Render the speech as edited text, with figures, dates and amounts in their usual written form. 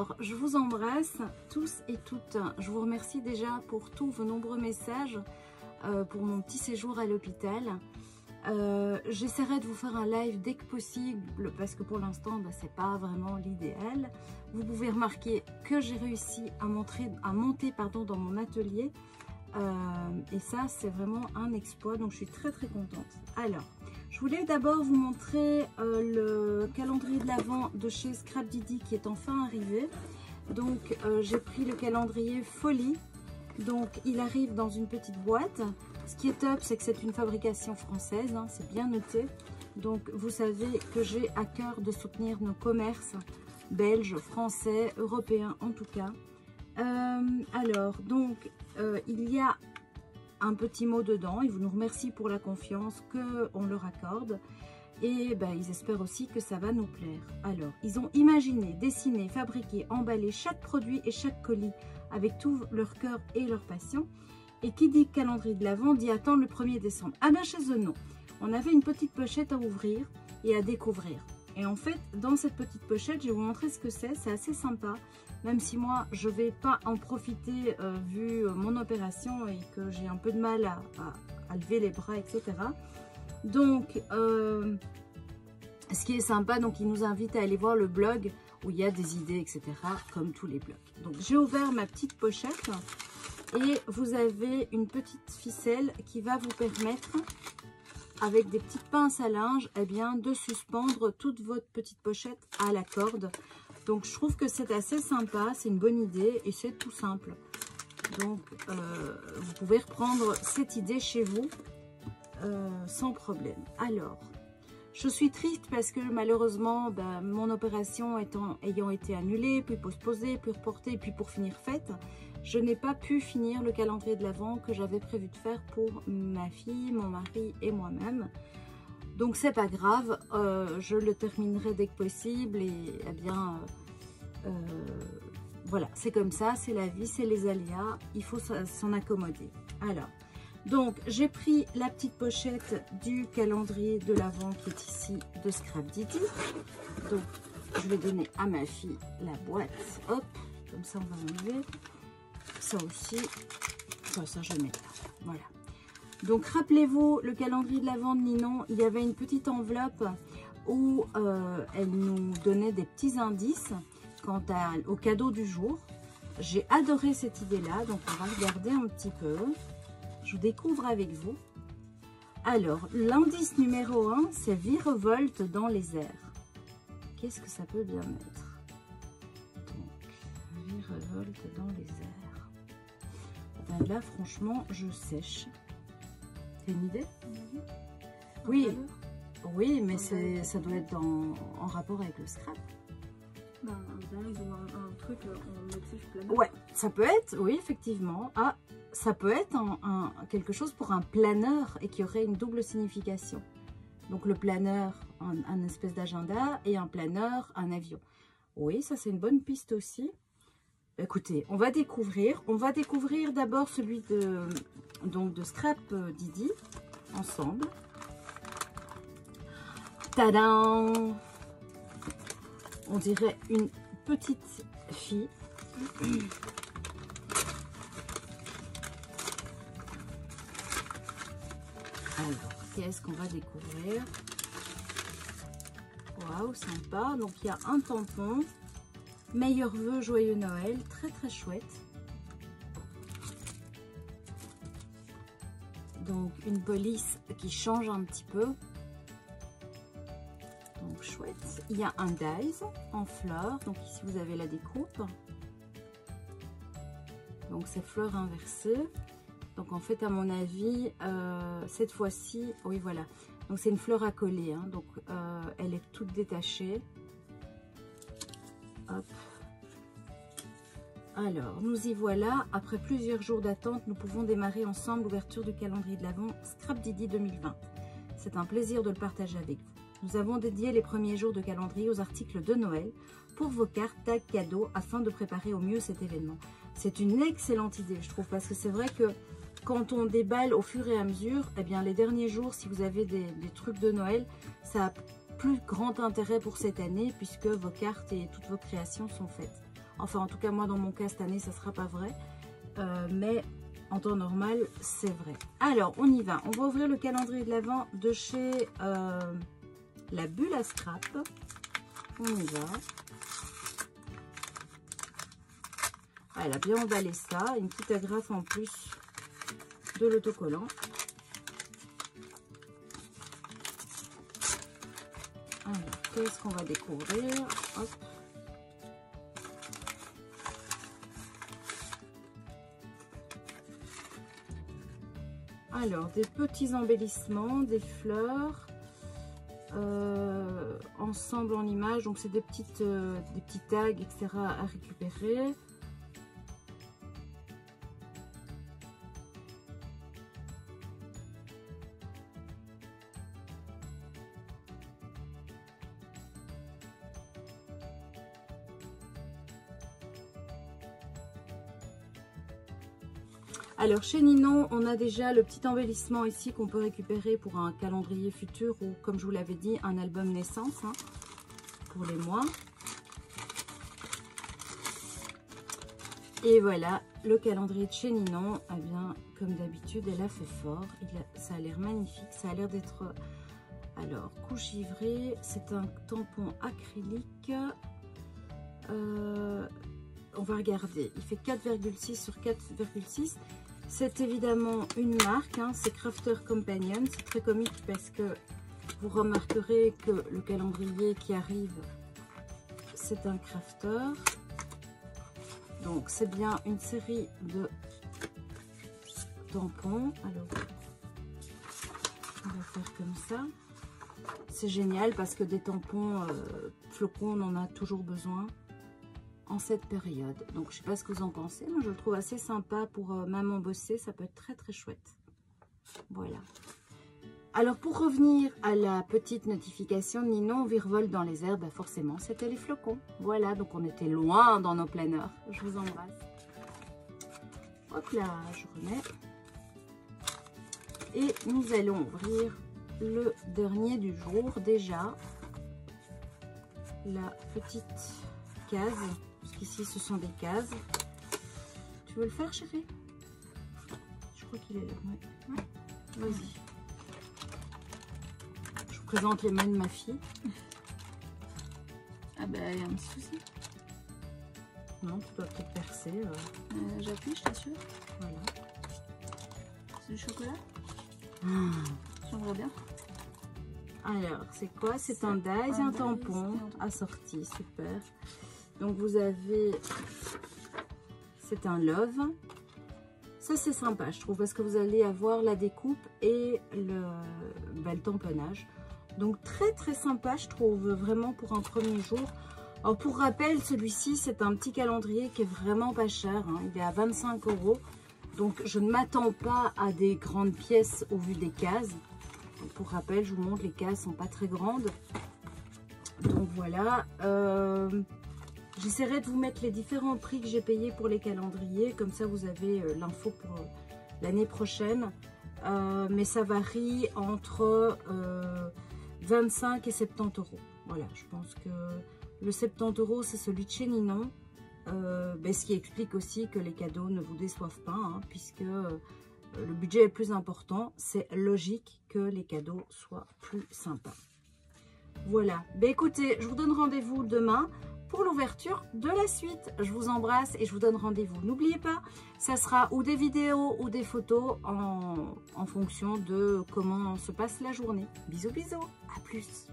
Alors, je vous embrasse tous et toutes. Je vous remercie déjà pour tous vos nombreux messages pour mon petit séjour à l'hôpital. J'essaierai de vous faire un live dès que possible parce que pour l'instant, c'est pas vraiment l'idéal. Vous pouvez remarquer que j'ai réussi à monter dans mon atelier. Et ça, c'est vraiment un exploit. Donc, je suis très contente. Alors, je voulais d'abord vous montrer le calendrier de l'Avent de chez Scrap Didi qui est enfin arrivé. Donc, j'ai pris le calendrier Folie. Donc, il arrive dans une petite boîte. Ce qui est top, c'est que c'est une fabrication française, hein, c'est bien noté. Donc, vous savez que j'ai à cœur de soutenir nos commerces belges, français, européens en tout cas. Alors, donc, il y a un petit mot dedans. Ils nous remercient pour la confiance qu'on leur accorde. Et ils espèrent aussi que ça va nous plaire. Alors, ils ont imaginé, dessiné, fabriqué, emballé chaque produit et chaque colis avec tout leur cœur et leur passion. Et qui dit calendrier de l'Avent dit attendre le 1er décembre. Ah ben chez eux non. On avait une petite pochette à ouvrir et à découvrir. Et en fait, dans cette petite pochette, je vais vous montrer ce que c'est. C'est assez sympa. Même si moi, je ne vais pas en profiter vu mon opération et que j'ai un peu de mal à lever les bras, etc. Donc, ce qui est sympa, donc il nous invite à aller voir le blog où il y a des idées, etc. Comme tous les blogs. Donc, j'ai ouvert ma petite pochette. Et vous avez une petite ficelle qui va vous permettre, avec des petites pinces à linge, eh bien, de suspendre toute votre petite pochette à la corde. Donc, je trouve que c'est assez sympa, c'est une bonne idée et c'est tout simple. Donc, vous pouvez reprendre cette idée chez vous sans problème. Alors, je suis triste parce que malheureusement, mon opération ayant été annulée, puis postposée, puis reportée, puis pour finir faite, je n'ai pas pu finir le calendrier de l'Avent que j'avais prévu de faire pour ma fille, mon mari et moi-même. Donc c'est pas grave, je le terminerai dès que possible et eh bien voilà, c'est comme ça, c'est la vie, c'est les aléas, il faut s'en accommoder. Alors, donc j'ai pris la petite pochette du calendrier de l'Avent qui est ici de Scrap Didi. Donc je vais donner à ma fille la boîte, hop, comme ça on va enlever. Ça aussi, ça je mets là, voilà. Donc rappelez-vous, le calendrier de l'Avent de Ninon, il y avait une petite enveloppe où elle nous donnait des petits indices quant au cadeau du jour. J'ai adoré cette idée-là, donc on va regarder un petit peu. Je découvre avec vous. Alors, l'indice numéro 1, c'est virevolte dans les airs. Qu'est-ce que ça peut bien être? Donc, virevolte dans les airs. Là, franchement, je sèche. C'est une idée? Oui, oui, mais ça doit être en rapport avec le scrap. Ils ont un truc en motif planeur. Ouais, ça peut être, oui, effectivement. Ah, ça peut être quelque chose pour un planeur et qui aurait une double signification. Donc, le planeur, un espèce d'agenda et un planeur, un avion. Oui, ça, c'est une bonne piste aussi. Écoutez, on va découvrir. On va découvrir d'abord celui de Scrap Didi ensemble. Tadam! On dirait une petite fille. Alors, qu'est-ce qu'on va découvrir? Waouh, sympa. Donc, il y a un tampon. Meilleurs vœux, joyeux Noël, très chouette. Donc une police qui change un petit peu. Donc chouette. Il y a un dies en fleurs. Donc ici vous avez la découpe. Donc c'est fleurs inversées. Donc en fait à mon avis, cette fois-ci, oui voilà. Donc c'est une fleur à coller. Hein, donc elle est toute détachée. Hop. Alors, nous y voilà. Après plusieurs jours d'attente, nous pouvons démarrer ensemble l'ouverture du calendrier de l'Avent Scrap Didi 2020. C'est un plaisir de le partager avec vous. Nous avons dédié les premiers jours de calendrier aux articles de Noël pour vos cartes, tags, cadeaux afin de préparer au mieux cet événement. C'est une excellente idée, je trouve, parce que c'est vrai que quand on déballe au fur et à mesure, eh bien, les derniers jours, si vous avez des trucs de Noël, ça a plus grand intérêt pour cette année puisque vos cartes et toutes vos créations sont faites. Enfin, en tout cas, moi, dans mon cas, cette année, ça ne sera pas vrai. Mais en temps normal, c'est vrai. Alors, on y va. On va ouvrir le calendrier de l'Avent de chez La Bulle à Scrap. On y va. Ah, elle a bien emballé ça. Une petite agrafe en plus de l'autocollant. Alors, qu'est-ce qu'on va découvrir? Hop. Alors, des petits embellissements, des fleurs, ensemble en image. Donc, c'est des petits tags, etc. à récupérer. Alors chez Ninon, on a déjà le petit embellissement ici qu'on peut récupérer pour un calendrier futur ou, comme je vous l'avais dit, un album naissance hein, pour les mois. Et voilà, le calendrier de chez Ninon, eh bien, comme d'habitude, elle a fait fort. Ça a l'air magnifique, ça a l'air d'être... Alors, couche givrée, c'est un tampon acrylique. On va regarder, il fait 4,6 sur 4,6. C'est évidemment une marque, hein, c'est Crafter Companion. C'est très comique parce que vous remarquerez que le calendrier qui arrive, c'est un crafter. Donc c'est bien une série de tampons. Alors, on va faire comme ça. C'est génial parce que des tampons flocons, on en a toujours besoin en cette période. Donc je sais pas ce que vous en pensez, moi je le trouve assez sympa pour même embosser, ça peut être très très chouette. Voilà. Alors pour revenir à la petite notification de Ninon Virevole dans les airs, bah forcément c'était les flocons. Voilà, donc on était loin dans nos planeurs. Je vous embrasse. Hop là, je remets. Et nous allons ouvrir le dernier du jour déjà. La petite case. Ici, ce sont des cases. Tu veux le faire, chérie? Je crois qu'il est là. Ouais. Ouais. Vas-y. Je vous présente les mains de ma fille. Ah ben, il y a un petit souci. Non, tu dois peut-être percer. J'appuie, je t'assure. Voilà. C'est du chocolat. J'aimerais bien. Alors, c'est quoi? C'est un dies et un tampon assorti. Super. Donc vous avez, c'est un love. Ça c'est sympa je trouve parce que vous allez avoir la découpe et le tamponnage. Donc très très sympa je trouve vraiment pour un premier jour. Alors pour rappel, celui-ci c'est un petit calendrier qui est vraiment pas cher. Hein. Il est à 25 €. Donc je ne m'attends pas à des grandes pièces au vu des cases. Donc, pour rappel, je vous montre, les cases sont pas très grandes. Donc voilà. J'essaierai de vous mettre les différents prix que j'ai payés pour les calendriers. Comme ça, vous avez l'info pour l'année prochaine. Mais ça varie entre 25 et 70 €. Voilà, je pense que le 70 €, c'est celui de chez Ninon. Ce qui explique aussi que les cadeaux ne vous déçoivent pas, hein, puisque le budget est plus important. C'est logique que les cadeaux soient plus sympas. Voilà. Écoutez, je vous donne rendez-vous demain pour l'ouverture de la suite. Je vous embrasse et je vous donne rendez-vous. N'oubliez pas, ça sera ou des vidéos ou des photos en fonction de comment se passe la journée. Bisous, bisous. À plus.